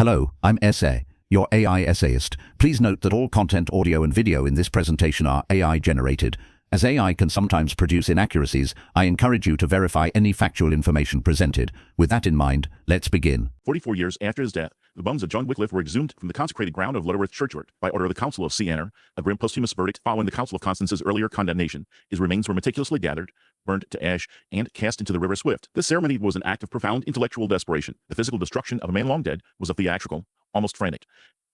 Hello, I'm Essay, your AI essayist. Please note that all content, audio and video in this presentation are AI generated. As AI can sometimes produce inaccuracies, I encourage you to verify any factual information presented. With that in mind, let's begin. 44 years after his death, the bones of John Wycliffe were exhumed from the consecrated ground of Lutterworth churchyard by order of the Council of Siena, a grim posthumous verdict following the Council of Constance's earlier condemnation. His remains were meticulously gathered, burned to ash, and cast into the river Swift. This ceremony was an act of profound intellectual desperation. The physical destruction of a man long dead was a theatrical, almost frantic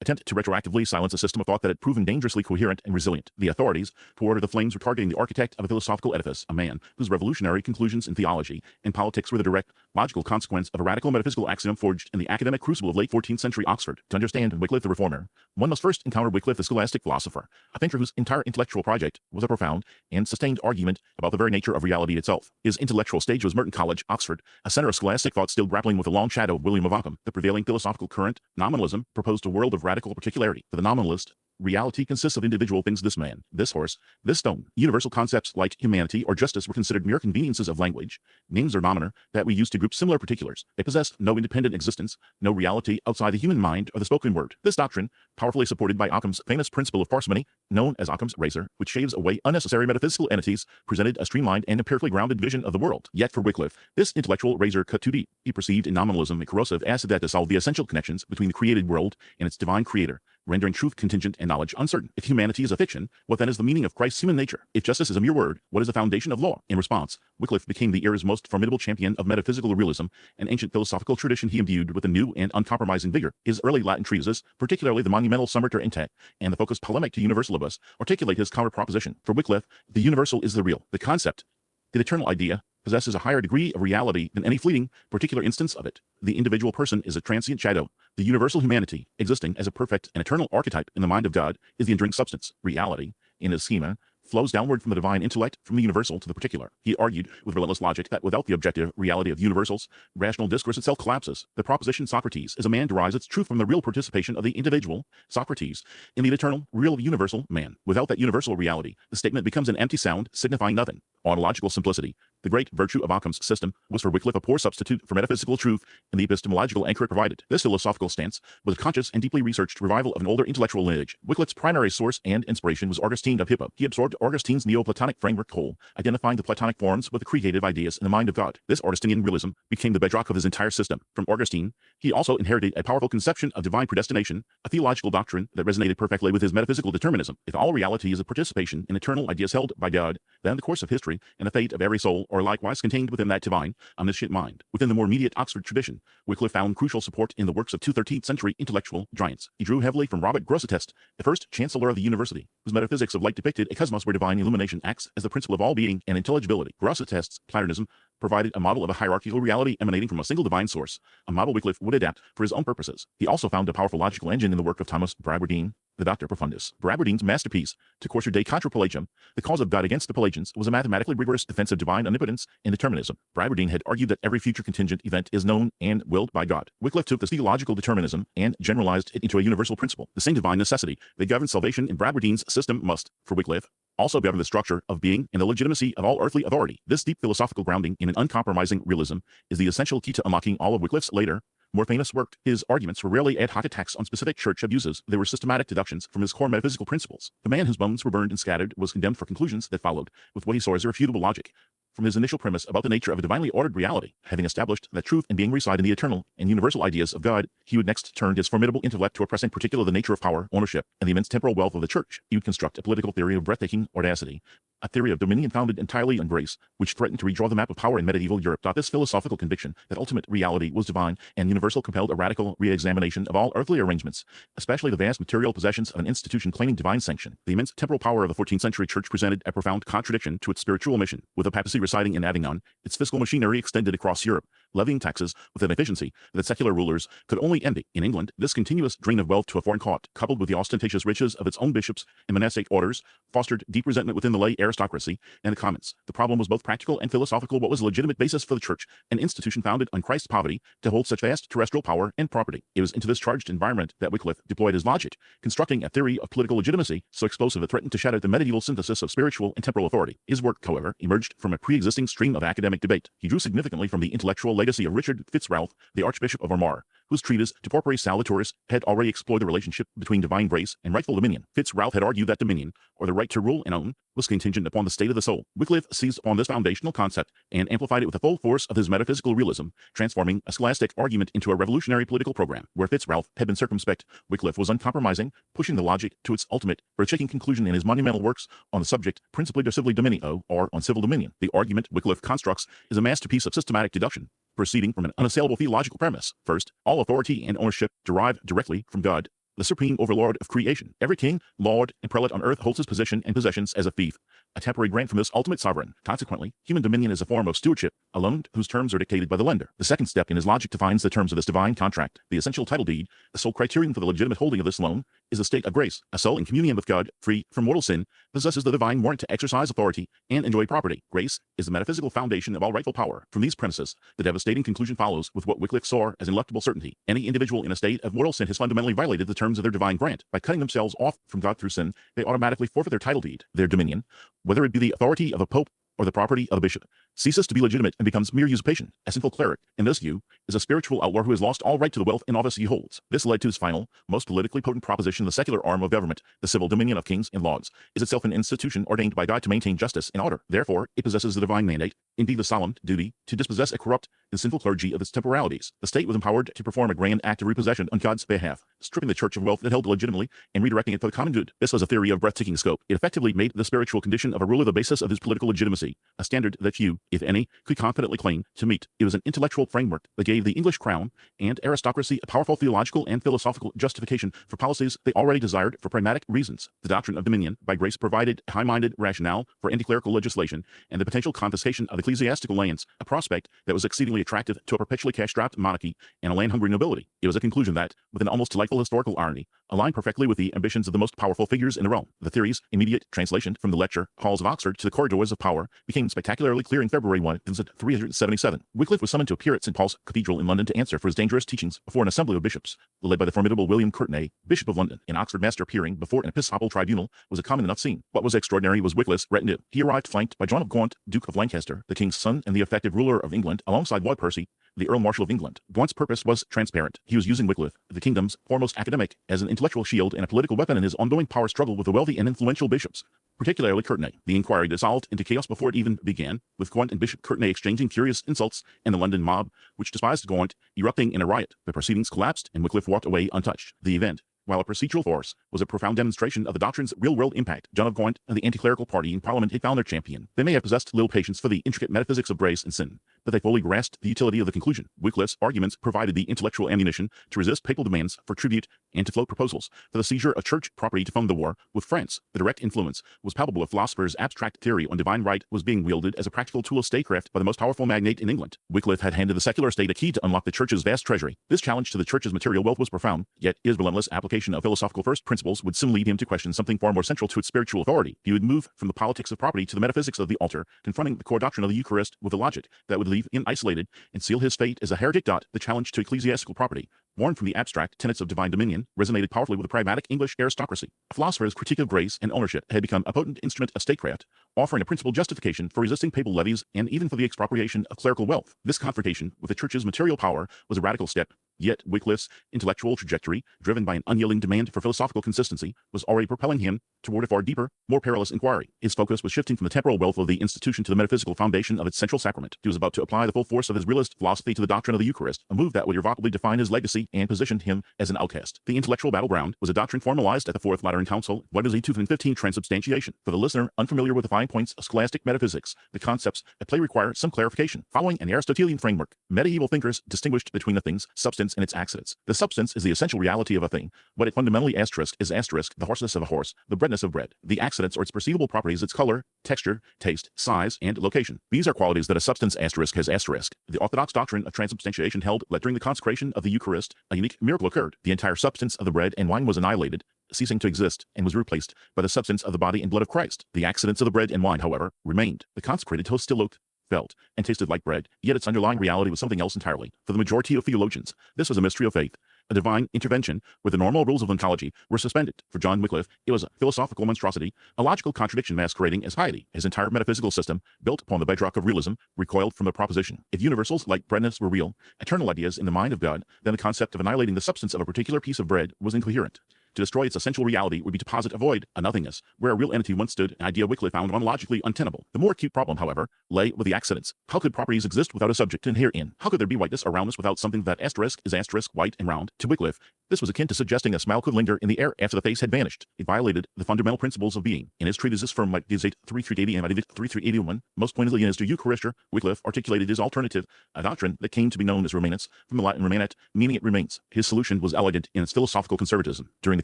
attempt to retroactively silence a system of thought that had proven dangerously coherent and resilient. The authorities who ordered the flames were targeting the architect of a philosophical edifice, a man whose revolutionary conclusions in theology and politics were the direct, logical consequence of a radical metaphysical axiom forged in the academic crucible of late 14th century Oxford. To understand Wycliffe the Reformer, one must first encounter Wycliffe the scholastic philosopher, a thinker whose entire intellectual project was a profound and sustained argument about the very nature of reality itself. His intellectual stage was Merton College, Oxford, a center of scholastic thought still grappling with the long shadow of William of Ockham. The prevailing philosophical current, Nominalism, proposed a world of radical particularity. For the nominalist, reality consists of individual things. This man, this horse, this stone. Universal concepts like humanity or justice were considered mere conveniences of language. Names are nomener that we use to group similar particulars. They possess no independent existence, no reality outside the human mind or the spoken word. This doctrine, powerfully supported by Occam's famous principle of parsimony, known as Occam's razor, which shaves away unnecessary metaphysical entities, presented a streamlined and empirically grounded vision of the world. Yet for Wycliffe, this intellectual razor cut too deep. He perceived in nominalism a corrosive acid that dissolved the essential connections between the created world and its divine creator, rendering truth contingent and knowledge uncertain. If humanity is a fiction, what then is the meaning of Christ's human nature? If justice is a mere word, what is the foundation of law? In response, Wycliffe became the era's most formidable champion of metaphysical realism, an ancient philosophical tradition he imbued with a new and uncompromising vigor. His early Latin treatises, particularly the monumental Summa Intact and the focused polemic to universalibus, articulate his counter-proposition. For Wycliffe, the universal is the real. The concept, the eternal idea, possesses a higher degree of reality than any fleeting, particular instance of it. The individual person is a transient shadow. The universal humanity, existing as a perfect and eternal archetype in the mind of God, is the enduring substance. Reality, in his schema, flows downward from the divine intellect, from the universal to the particular. He argued with relentless logic that without the objective reality of universals, rational discourse itself collapses. The proposition Socrates is a man derives its truth from the real participation of the individual, Socrates, in the eternal, real, universal man. Without that universal reality, the statement becomes an empty sound, signifying nothing. Ontological simplicity, the great virtue of Occam's system, was for Wycliffe a poor substitute for metaphysical truth and the epistemological anchor it provided. This philosophical stance was a conscious and deeply researched revival of an older intellectual lineage. Wycliffe's primary source and inspiration was Augustine of Hippo. He absorbed Augustine's Neoplatonic framework whole, identifying the Platonic forms with the creative ideas in the mind of God. This Augustinian realism became the bedrock of his entire system. From Augustine, he also inherited a powerful conception of divine predestination, a theological doctrine that resonated perfectly with his metaphysical determinism. If all reality is a participation in eternal ideas held by God, then the course of history and the fate of every soul are likewise contained within that divine, omniscient mind. Within the more immediate Oxford tradition, Wycliffe found crucial support in the works of two 13th century intellectual giants. He drew heavily from Robert Grosseteste, the first chancellor of the university, whose metaphysics of light depicted a cosmos where divine illumination acts as the principle of all being and intelligibility. Grosseteste's Platonism provided a model of a hierarchical reality emanating from a single divine source, a model Wycliffe would adapt for his own purposes. He also found a powerful logical engine in the work of Thomas Bradwardine, the Doctor Profundus. Bradwardine's masterpiece, To Corsure de Contra Pelagium, The Cause of God Against the Pelagians, was a mathematically rigorous defense of divine omnipotence and determinism. Bradwardine had argued that every future contingent event is known and willed by God. Wycliffe took this theological determinism and generalized it into a universal principle. The same divine necessity that governs salvation in Bradwardine's system must, for Wycliffe, also govern the structure of being and the legitimacy of all earthly authority. This deep philosophical grounding in an uncompromising realism is the essential key to unlocking all of Wycliffe's later, more famous work. His arguments were rarely ad hoc attacks on specific church abuses. They were systematic deductions from his core metaphysical principles. The man whose bones were burned and scattered was condemned for conclusions that followed with what he saw as irrefutable logic from his initial premise about the nature of a divinely ordered reality. Having established that truth and being reside in the eternal and universal ideas of God, he would next turn his formidable intellect to oppress in particular the nature of power, ownership, and the immense temporal wealth of the church. He would construct a political theory of breathtaking audacity, a theory of dominion founded entirely on grace, which threatened to redraw the map of power in medieval Europe. This philosophical conviction that ultimate reality was divine and universal compelled a radical re-examination of all earthly arrangements, especially the vast material possessions of an institution claiming divine sanction. The immense temporal power of the 14th century church presented a profound contradiction to its spiritual mission. With the papacy residing in Avignon, its fiscal machinery extended across Europe, levying taxes with an efficiency that secular rulers could only envy. In England, this continuous drain of wealth to a foreign court, coupled with the ostentatious riches of its own bishops and monastic orders, fostered deep resentment within the lay aristocracy and the commons. The problem was both practical and philosophical. What was a legitimate basis for the church, an institution founded on Christ's poverty, to hold such vast terrestrial power and property? It was into this charged environment that Wycliffe deployed his logic, constructing a theory of political legitimacy so explosive it threatened to shatter the medieval synthesis of spiritual and temporal authority. His work, however, emerged from a pre-existing stream of academic debate. He drew significantly from the intellectual legacy of Richard Fitzralph, the Archbishop of Armagh, whose treatise De Corpore Salvatoris had already explored the relationship between divine grace and rightful dominion. Fitz-Ralph had argued that dominion, or the right to rule and own, was contingent upon the state of the soul. Wycliffe seized upon this foundational concept and amplified it with the full force of his metaphysical realism, transforming a scholastic argument into a revolutionary political program. Where Fitz-Ralph had been circumspect, Wycliffe was uncompromising, pushing the logic to its ultimate, earth-shaking conclusion in his monumental works on the subject Principia de Civili Dominio, or on civil dominion. The argument Wycliffe constructs is a masterpiece of systematic deduction, proceeding from an unassailable theological premise. First, all authority and ownership derive directly from God, the supreme overlord of creation. Every king, lord, and prelate on earth holds his position and possessions as a fief, a temporary grant from this ultimate sovereign. Consequently, human dominion is a form of stewardship, a loan whose terms are dictated by the lender. The second step in his logic defines the terms of this divine contract. The essential title deed, the sole criterion for the legitimate holding of this loan, is a state of grace. A soul in communion with God, free from mortal sin, possesses the divine warrant to exercise authority and enjoy property. Grace is the metaphysical foundation of all rightful power. From these premises, the devastating conclusion follows with what Wycliffe saw as ineluctable certainty. Any individual in a state of mortal sin has fundamentally violated the terms of their divine grant. By cutting themselves off from God through sin, they automatically forfeit their title deed. Their dominion, whether it be the authority of a pope or the property of a bishop, ceases to be legitimate and becomes mere usurpation. A sinful cleric, in this view, is a spiritual outlaw who has lost all right to the wealth and office he holds. This led to his final, most politically potent proposition: the secular arm of government, the civil dominion of kings and lords, is itself an institution ordained by God to maintain justice and order. Therefore, it possesses the divine mandate, indeed the solemn duty, to dispossess a corrupt and sinful clergy of its temporalities. The state was empowered to perform a grand act of repossession on God's behalf, stripping the church of wealth it held legitimately and redirecting it for the common good. This was a theory of breathtaking scope. It effectively made the spiritual condition of a ruler the basis of his political legitimacy, a standard that few, if any, could confidently claim to meet. It was an intellectual framework that gave the English crown and aristocracy a powerful theological and philosophical justification for policies they already desired for pragmatic reasons. The doctrine of dominion by grace provided a high-minded rationale for anti-clerical legislation and the potential confiscation of ecclesiastical lands, a prospect that was exceedingly attractive to a perpetually cash-strapped monarchy and a land-hungry nobility. It was a conclusion that, with an almost delightful historical irony, aligned perfectly with the ambitions of the most powerful figures in the realm. The theory's immediate translation from the lecture halls of Oxford to the corridors of power became spectacularly clear in February 1, 377. Wycliffe was summoned to appear at St. Paul's Cathedral in London to answer for his dangerous teachings before an assembly of bishops, led by the formidable William Courtenay, Bishop of London. An Oxford master appearing before an episcopal tribunal was a common enough scene. What was extraordinary was Wycliffe's retinue. He arrived flanked by John of Gaunt, Duke of Lancaster, the king's son and the effective ruler of England, alongside Lord Percy, the Earl Marshal of England. Gaunt's purpose was transparent. He was using Wycliffe, the kingdom's foremost academic, as an intellectual shield and a political weapon in his ongoing power struggle with the wealthy and influential bishops, particularly Courtenay. The inquiry dissolved into chaos before it even began, with Gaunt and Bishop Courtenay exchanging furious insults and the London mob, which despised Gaunt, erupting in a riot. The proceedings collapsed and Wycliffe walked away untouched. The event, while a procedural farce, was a profound demonstration of the doctrine's real-world impact. John of Gaunt and the anti-clerical party in Parliament had found their champion. They may have possessed little patience for the intricate metaphysics of grace and sin, but they fully grasped the utility of the conclusion. Wycliffe's arguments provided the intellectual ammunition to resist papal demands for tribute and to float proposals for the seizure of church property to fund the war with France. The direct influence was palpable. A philosopher's abstract theory on divine right was being wielded as a practical tool of statecraft by the most powerful magnate in England. Wycliffe had handed the secular state a key to unlock the church's vast treasury. This challenge to the church's material wealth was profound, yet his relentless application of philosophical first principles would soon lead him to question something far more central to its spiritual authority. He would move from the politics of property to the metaphysics of the altar, confronting the core doctrine of the Eucharist with a logic that would leave him isolated and seal his fate as a heretic. The challenge to ecclesiastical property, born from the abstract tenets of divine dominion, resonated powerfully with the pragmatic English aristocracy. A philosopher's critique of grace and ownership had become a potent instrument of statecraft, offering a principled justification for resisting papal levies and even for the expropriation of clerical wealth. This confrontation with the church's material power was a radical step, yet Wycliffe's intellectual trajectory, driven by an unyielding demand for philosophical consistency, was already propelling him toward a far deeper, more perilous inquiry. His focus was shifting from the temporal wealth of the institution to the metaphysical foundation of its central sacrament. He was about to apply the full force of his realist philosophy to the doctrine of the Eucharist, a move that would irrevocably define his legacy and positioned him as an outcast. The intellectual battleground was a doctrine formalized at the Fourth Lateran Council, what is a 2015 transubstantiation. For the listener unfamiliar with the fine points of scholastic metaphysics, the concepts at play require some clarification. Following an Aristotelian framework, medieval thinkers distinguished between a thing's substance and its accidents. The substance is the essential reality of a thing. What it fundamentally asterisk is asterisk, the horseness of a horse, the breadness of bread. The accidents or its perceivable properties, its color, texture, taste, size, and location. These are qualities that a substance asterisk has asterisk. The orthodox doctrine of transubstantiation held that during the consecration of the Eucharist, a unique miracle occurred. The entire substance of the bread and wine was annihilated, ceasing to exist, and was replaced by the substance of the body and blood of Christ. The accidents of the bread and wine, however, remained. The consecrated toast still looked, felt, and tasted like bread, yet its underlying reality was something else entirely. For the majority of theologians, this was a mystery of faith, a divine intervention where the normal rules of ontology were suspended. For John Wycliffe, it was a philosophical monstrosity, a logical contradiction masquerading as piety. His entire metaphysical system, built upon the bedrock of realism, recoiled from the proposition: if universals like breadness were real, eternal ideas in the mind of God, then the concept of annihilating the substance of a particular piece of bread was incoherent. To destroy its essential reality would be to posit a void, a nothingness, where a real entity once stood, an idea Wycliffe found ontologically untenable. The more acute problem, however, lay with the accidents. How could properties exist without a subject to inhere in? How could there be whiteness or roundness without something that is white and round? To Wycliffe, this was akin to suggesting a smile could linger in the air after the face had vanished. It violated the fundamental principles of being. In his treatises from dissent 3380 and 3381, most pointedly in his De Eucharistia, Wycliffe articulated his alternative, a doctrine that came to be known as remanence, from the Latin remanet, meaning it remains. His solution was elegant in its philosophical conservatism. During the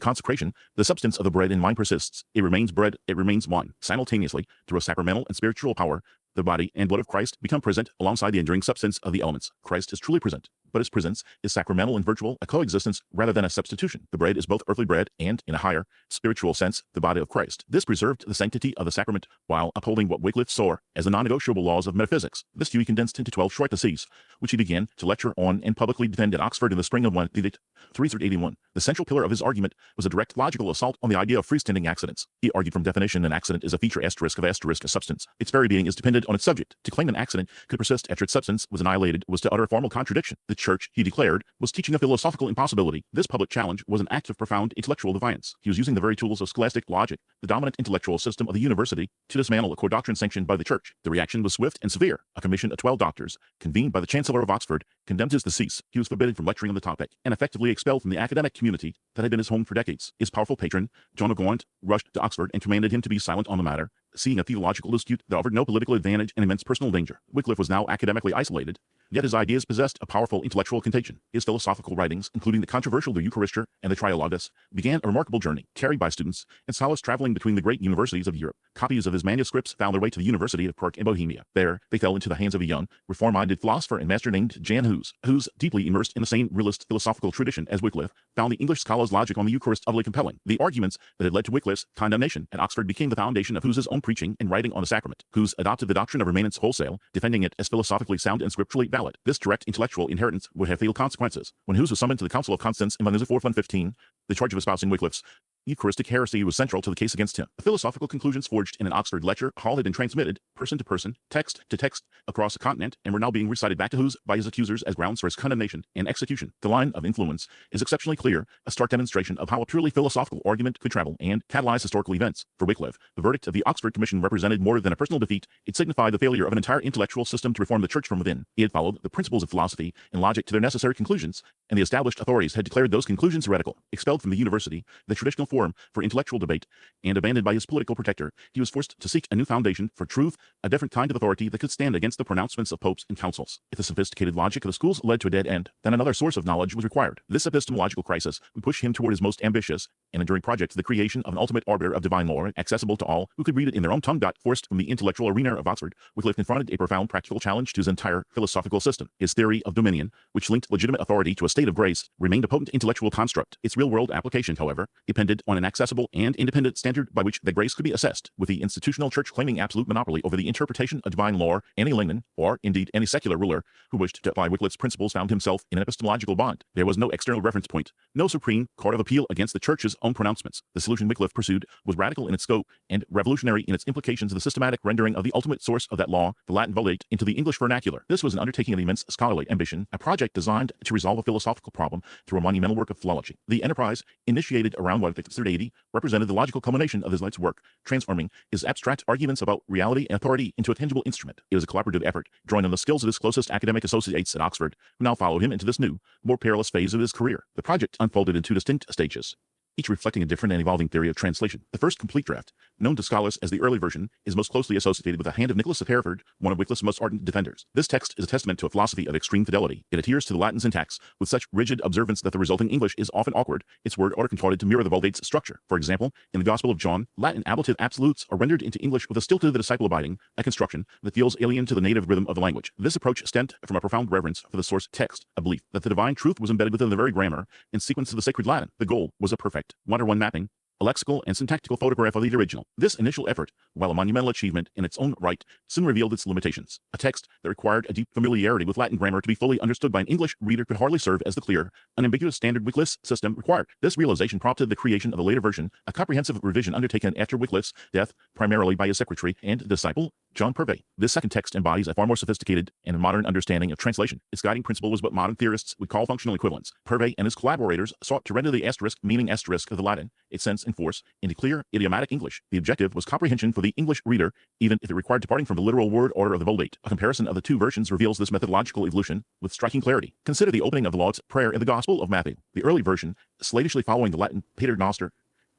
consecration, the substance of the bread and wine persists. It remains bread, it remains wine. Simultaneously, through a sacramental and spiritual power, the body and blood of Christ become present alongside the enduring substance of the elements. Christ is truly present, but his presence is sacramental and virtual, a coexistence rather than a substitution. The bread is both earthly bread and, in a higher, spiritual sense, the body of Christ. This preserved the sanctity of the sacrament while upholding what Wycliffe saw as the non-negotiable laws of metaphysics. This view he condensed into 12 short theses, which he began to lecture on and publicly defend at Oxford in the spring of 381. The central pillar of his argument was a direct logical assault on the idea of freestanding accidents. He argued from definition an accident is a feature asterisk of asterisk a substance. Its very being is dependent on its subject. To claim an accident could persist after its substance was annihilated was to utter a formal contradiction. The Church, he declared, was teaching a philosophical impossibility. This public challenge was an act of profound intellectual defiance. He was using the very tools of scholastic logic, the dominant intellectual system of the university, to dismantle a core doctrine sanctioned by the Church. The reaction was swift and severe. A commission of 12 doctors, convened by the Chancellor of Oxford, condemned his theses. He was forbidden from lecturing on the topic, and effectively expelled from the academic community that had been his home for decades. His powerful patron, John of Gaunt, rushed to Oxford and commanded him to be silent on the matter, seeing a theological dispute that offered no political advantage and immense personal danger. Wycliffe was now academically isolated, yet his ideas possessed a powerful intellectual contagion. His philosophical writings, including the controversial De Eucharistia and the Trialogus, began a remarkable journey, carried by students and scholars traveling between the great universities of Europe. Copies of his manuscripts found their way to the University of Prague in Bohemia. There, they fell into the hands of a young, reform-minded philosopher and master named Jan Hus, who's deeply immersed in the same realist philosophical tradition as Wycliffe, found the English scholar's logic on the Eucharist utterly compelling. The arguments that had led to Wycliffe's condemnation at Oxford became the foundation of Hus's own preaching and writing on the sacrament. Hus adopted the doctrine of remanence wholesale, defending it as philosophically sound and scripturally valid. This direct intellectual inheritance would have fatal consequences. When Hus was summoned to the Council of Constance in 115, the charge of espousing Wycliffe's Eucharistic heresy was central to the case against him. The philosophical conclusions forged in an Oxford lecture hall had been transmitted, person to person, text to text, across a continent, and were now being recited back to Hus by his accusers as grounds for his condemnation and execution. The line of influence is exceptionally clear, a stark demonstration of how a purely philosophical argument could travel and catalyze historical events. For Wycliffe, the verdict of the Oxford Commission represented more than a personal defeat. It signified the failure of an entire intellectual system to reform the Church from within. He had followed the principles of philosophy and logic to their necessary conclusions, and the established authorities had declared those conclusions heretical. Expelled from the university, the traditional forum for intellectual debate, and abandoned by his political protector, he was forced to seek a new foundation for truth, a different kind of authority that could stand against the pronouncements of popes and councils. If the sophisticated logic of the schools led to a dead end, then another source of knowledge was required. This epistemological crisis would push him toward his most ambitious and enduring project, the creation of an ultimate arbiter of divine law, accessible to all who could read it in their own tongue. Forced from the intellectual arena of Oxford, Wycliffe confronted a profound practical challenge to his entire philosophical system. His theory of dominion, which linked legitimate authority to a state of grace, remained a potent intellectual construct. Its real-world application, however, depended on an accessible and independent standard by which that grace could be assessed, with the institutional church claiming absolute monopoly over the interpretation of divine law. Any layman, or indeed any secular ruler, who wished to apply Wycliffe's principles found himself in an epistemological bond. There was no external reference point, no supreme court of appeal against the church's own pronouncements. The solution Wycliffe pursued was radical in its scope and revolutionary in its implications of the systematic rendering of the ultimate source of that law, the Latin Vulgate, into the English vernacular. This was an undertaking of immense scholarly ambition, a project designed to resolve a philosophical problem through a monumental work of philology. The enterprise, initiated around 380, represented the logical culmination of his life's work, transforming his abstract arguments about reality and authority into a tangible instrument. It was a collaborative effort, drawing on the skills of his closest academic associates at Oxford, who now followed him into this new, more perilous phase of his career. The project unfolded in two distinct stages, each reflecting a different and evolving theory of translation. The first complete draft, known to scholars as the early version, is most closely associated with the hand of Nicholas of Hereford, one of Wycliffe's most ardent defenders. This text is a testament to a philosophy of extreme fidelity. It adheres to the Latin syntax with such rigid observance that the resulting English is often awkward, its word order contorted to mirror the Vulgate's structure. For example, in the Gospel of John, Latin ablative absolutes are rendered into English with a still to the disciple abiding, a construction that feels alien to the native rhythm of the language. This approach stemmed from a profound reverence for the source text, a belief that the divine truth was embedded within the very grammar and sequence of the sacred Latin. The goal was a perfect one-to-one mapping a lexical and syntactical photograph of the original. This initial effort, while a monumental achievement in its own right, soon revealed its limitations. A text that required a deep familiarity with Latin grammar to be fully understood by an English reader could hardly serve as the clear, unambiguous standard Wycliffe's system required. This realization prompted the creation of a later version, a comprehensive revision undertaken after Wycliffe's death, primarily by his secretary and disciple, John Purvey. This second text embodies a far more sophisticated and modern understanding of translation. Its guiding principle was what modern theorists would call functional equivalence. Purvey and his collaborators sought to render the asterisk meaning asterisk of the Latin, its sense and force, into clear, idiomatic English. The objective was comprehension for the English reader, even if it required departing from the literal word order of the Vulgate. A comparison of the two versions reveals this methodological evolution with striking clarity. Consider the opening of the Lord's Prayer in the Gospel of Matthew. The early version, slavishly following the Latin Pater Noster,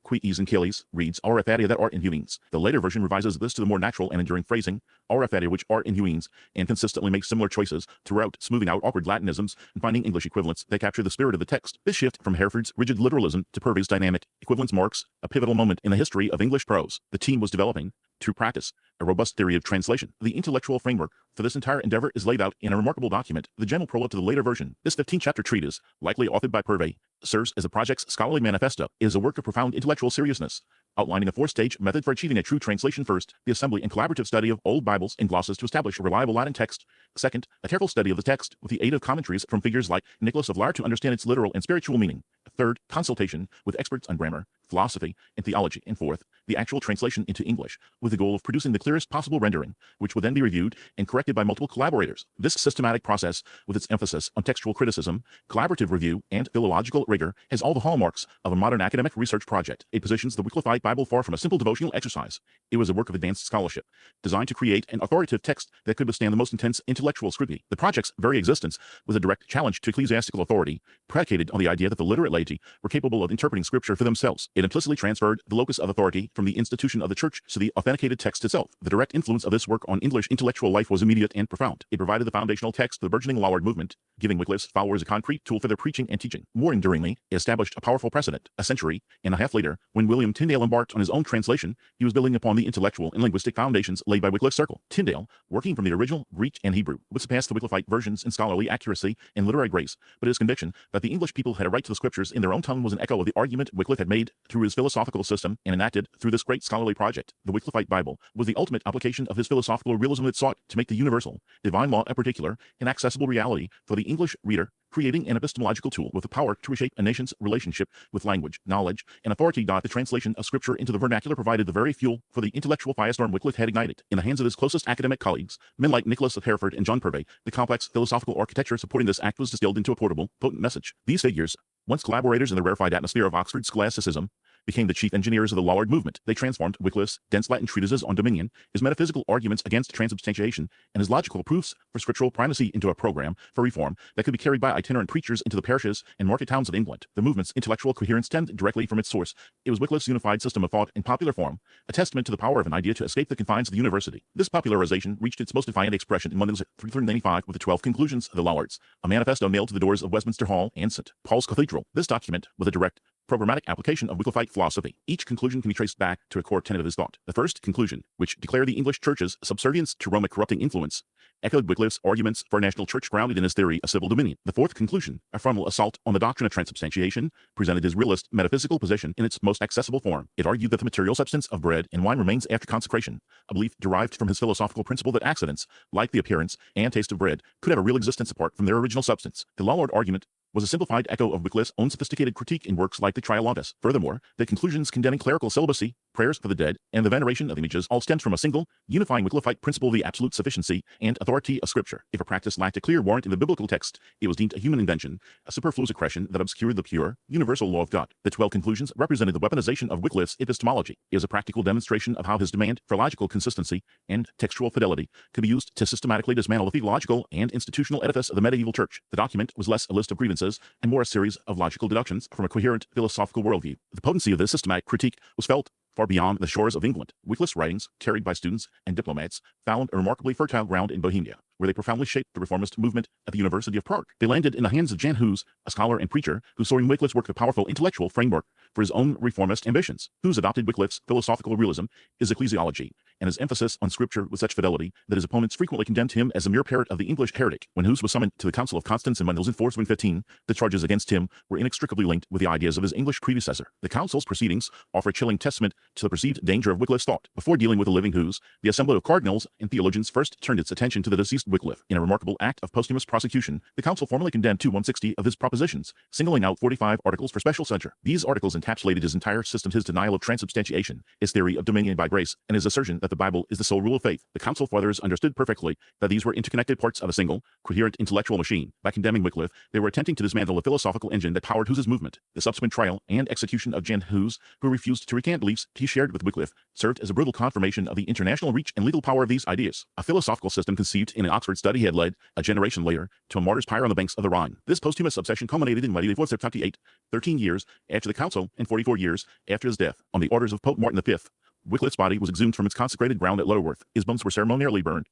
Quies and Caeles, reads, Aura fatia that art in huines. The later version revises this to the more natural and enduring phrasing, Aura fatia which art in huines, and consistently makes similar choices throughout, smoothing out awkward Latinisms and finding English equivalents that capture the spirit of the text. This shift from Hereford's rigid literalism to Purvey's dynamic equivalence marks a pivotal moment in the history of English prose. The team was developing, through practice, a robust theory of translation. The intellectual framework for this entire endeavor is laid out in a remarkable document, the general prologue to the later version. This 15-chapter treatise, likely authored by Purvey, serves as the project's scholarly manifesto. It is a work of profound intellectual seriousness, outlining a four-stage method for achieving a true translation. First, the assembly and collaborative study of old Bibles and glosses to establish a reliable Latin text. Second, a careful study of the text with the aid of commentaries from figures like Nicholas of Lollard to understand its literal and spiritual meaning. Third, consultation with experts on grammar, philosophy, and theology. And fourth, the actual translation into English, with the goal of producing the clearest possible rendering, which would then be reviewed and corrected by multiple collaborators. This systematic process, with its emphasis on textual criticism, collaborative review, and philological rigor, has all the hallmarks of a modern academic research project. It positions the Wycliffite Bible far from a simple devotional exercise. It was a work of advanced scholarship, designed to create an authoritative text that could withstand the most intense intellectual scrutiny. The project's very existence was a direct challenge to ecclesiastical authority, predicated on the idea that the literate laity were capable of interpreting Scripture for themselves. It implicitly transferred the locus of authority from the institution of the Church to the authenticated text itself. The direct influence of this work on English intellectual life was immediate and profound. It provided the foundational text for the burgeoning Lollard movement, giving Wycliffe's followers a concrete tool for their preaching and teaching. More enduringly, it established a powerful precedent. A century and a half later, when William Tyndale embarked on his own translation, he was building upon the intellectual and linguistic foundations laid by Wycliffe's circle. Tyndale, working from the original Greek and Hebrew, would surpass the Wycliffite versions in scholarly accuracy and literary grace, but his conviction that the English people had a right to the Scriptures in their own tongue was an echo of the argument Wycliffe had made through his philosophical system and enacted through this great scholarly project. The Wycliffite Bible was the ultimate application of his philosophical realism that sought to make the universal, divine law a particular, and accessible reality for the English reader, creating an epistemological tool with the power to reshape a nation's relationship with language, knowledge, and authority. The translation of Scripture into the vernacular provided the very fuel for the intellectual firestorm Wycliffe had ignited. In the hands of his closest academic colleagues, men like Nicholas of Hereford and John Purvey, the complex philosophical architecture supporting this act was distilled into a portable, potent message. These figures, once collaborators in the rarefied atmosphere of Oxford scholasticism, became the chief engineers of the Lollard movement. They transformed Wycliffe's dense Latin treatises on dominion, his metaphysical arguments against transubstantiation, and his logical proofs for scriptural primacy into a program for reform that could be carried by itinerant preachers into the parishes and market towns of England. The movement's intellectual coherence stemmed directly from its source. It was Wycliffe's unified system of thought in popular form, a testament to the power of an idea to escape the confines of the university. This popularization reached its most defiant expression in London's 395 with the 12 Conclusions of the Lollards, a manifesto nailed to the doors of Westminster Hall and St. Paul's Cathedral. This document was a direct, programmatic application of Wycliffite philosophy. Each conclusion can be traced back to a core tenet of his thought. The first conclusion, which declared the English church's subservience to Roman corrupting influence, echoed Wycliffe's arguments for a national church grounded in his theory of civil dominion. The fourth conclusion, a frontal assault on the doctrine of transubstantiation, presented his realist metaphysical position in its most accessible form. It argued that the material substance of bread and wine remains after consecration, a belief derived from his philosophical principle that accidents, like the appearance and taste of bread, could have a real existence apart from their original substance. The Lollard argument was a simplified echo of Wycliffe's own sophisticated critique in works like the Trialogus. Furthermore, the conclusions condemning clerical celibacy, prayers for the dead, and the veneration of images all stemmed from a single, unifying Wycliffite principle of the absolute sufficiency and authority of Scripture. If a practice lacked a clear warrant in the biblical text, it was deemed a human invention, a superfluous accretion that obscured the pure, universal law of God. The 12 conclusions represented the weaponization of Wycliffe's epistemology. It was a practical demonstration of how his demand for logical consistency and textual fidelity could be used to systematically dismantle the theological and institutional edifice of the medieval church. The document was less a list of grievances and more a series of logical deductions from a coherent philosophical worldview. The potency of this systematic critique was felt far beyond the shores of England. Wycliffe's writings, carried by students and diplomats, found a remarkably fertile ground in Bohemia. where they profoundly shaped the reformist movement at the University of Prague. They landed in the hands of Jan Hus, a scholar and preacher who saw in Wycliffe's work a powerful intellectual framework for his own reformist ambitions. Hus adopted Wycliffe's philosophical realism, his ecclesiology, and his emphasis on scripture with such fidelity that his opponents frequently condemned him as a mere parrot of the English heretic. When Hus was summoned to the Council of Constance in 1415, the charges against him were inextricably linked with the ideas of his English predecessor. The council's proceedings offer a chilling testament to the perceived danger of Wycliffe's thought. Before dealing with the living Hus, the assembly of cardinals and theologians first turned its attention to the deceased Wycliffe. In a remarkable act of posthumous prosecution, the council formally condemned 160 of his propositions, singling out 45 articles for special censure. These articles encapsulated his entire system, his denial of transubstantiation, his theory of dominion by grace, and his assertion that the Bible is the sole rule of faith. The council fathers understood perfectly that these were interconnected parts of a single, coherent intellectual machine. By condemning Wycliffe, they were attempting to dismantle the philosophical engine that powered Hus's movement. The subsequent trial and execution of Jan Hus, who refused to recant beliefs he shared with Wycliffe, served as a brutal confirmation of the international reach and legal power of these ideas. A philosophical system conceived in an Oxford study had led, a generation later, to a martyr's pyre on the banks of the Rhine. This posthumous obsession culminated in 1458, 13 years after the council and 44 years after his death. On the orders of Pope Martin V, Wycliffe's body was exhumed from its consecrated ground at Lutterworth. His bones were ceremonially burned,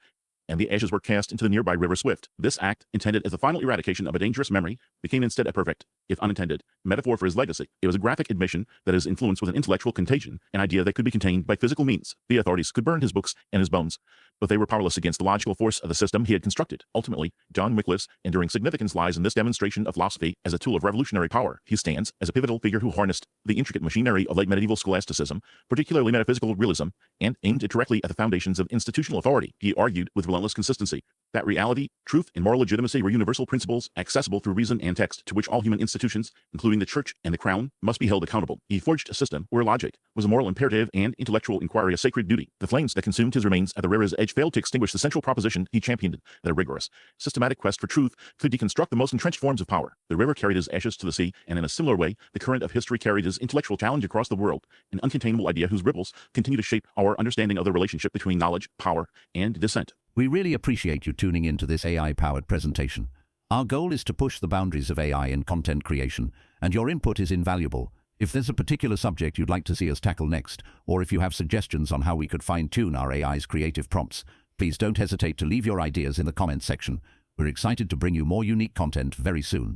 and the ashes were cast into the nearby river Swift. This act, intended as the final eradication of a dangerous memory, became instead a perfect, if unintended, metaphor for his legacy. It was a graphic admission that his influence was an intellectual contagion, an idea that could be contained by physical means. The authorities could burn his books and his bones, but they were powerless against the logical force of the system he had constructed. Ultimately, John Wycliffe's enduring significance lies in this demonstration of philosophy as a tool of revolutionary power. He stands as a pivotal figure who harnessed the intricate machinery of late medieval scholasticism, particularly metaphysical realism, and aimed it directly at the foundations of institutional authority. He argued with relentless consistency that reality, truth, and moral legitimacy were universal principles accessible through reason and text, to which all human institutions, including the church and the crown, must be held accountable. He forged a system where logic was a moral imperative and intellectual inquiry a sacred duty. The flames that consumed his remains at the river's edge failed to extinguish the central proposition he championed, that a rigorous, systematic quest for truth could deconstruct the most entrenched forms of power. The river carried his ashes to the sea, and in a similar way, the current of history carried his intellectual challenge across the world, an uncontainable idea whose ripples continue to shape our understanding of the relationship between knowledge, power, and dissent. We really appreciate you tuning in to this AI-powered presentation. Our goal is to push the boundaries of AI in content creation, and your input is invaluable. If there's a particular subject you'd like to see us tackle next, or if you have suggestions on how we could fine-tune our AI's creative prompts, please don't hesitate to leave your ideas in the comments section. We're excited to bring you more unique content very soon.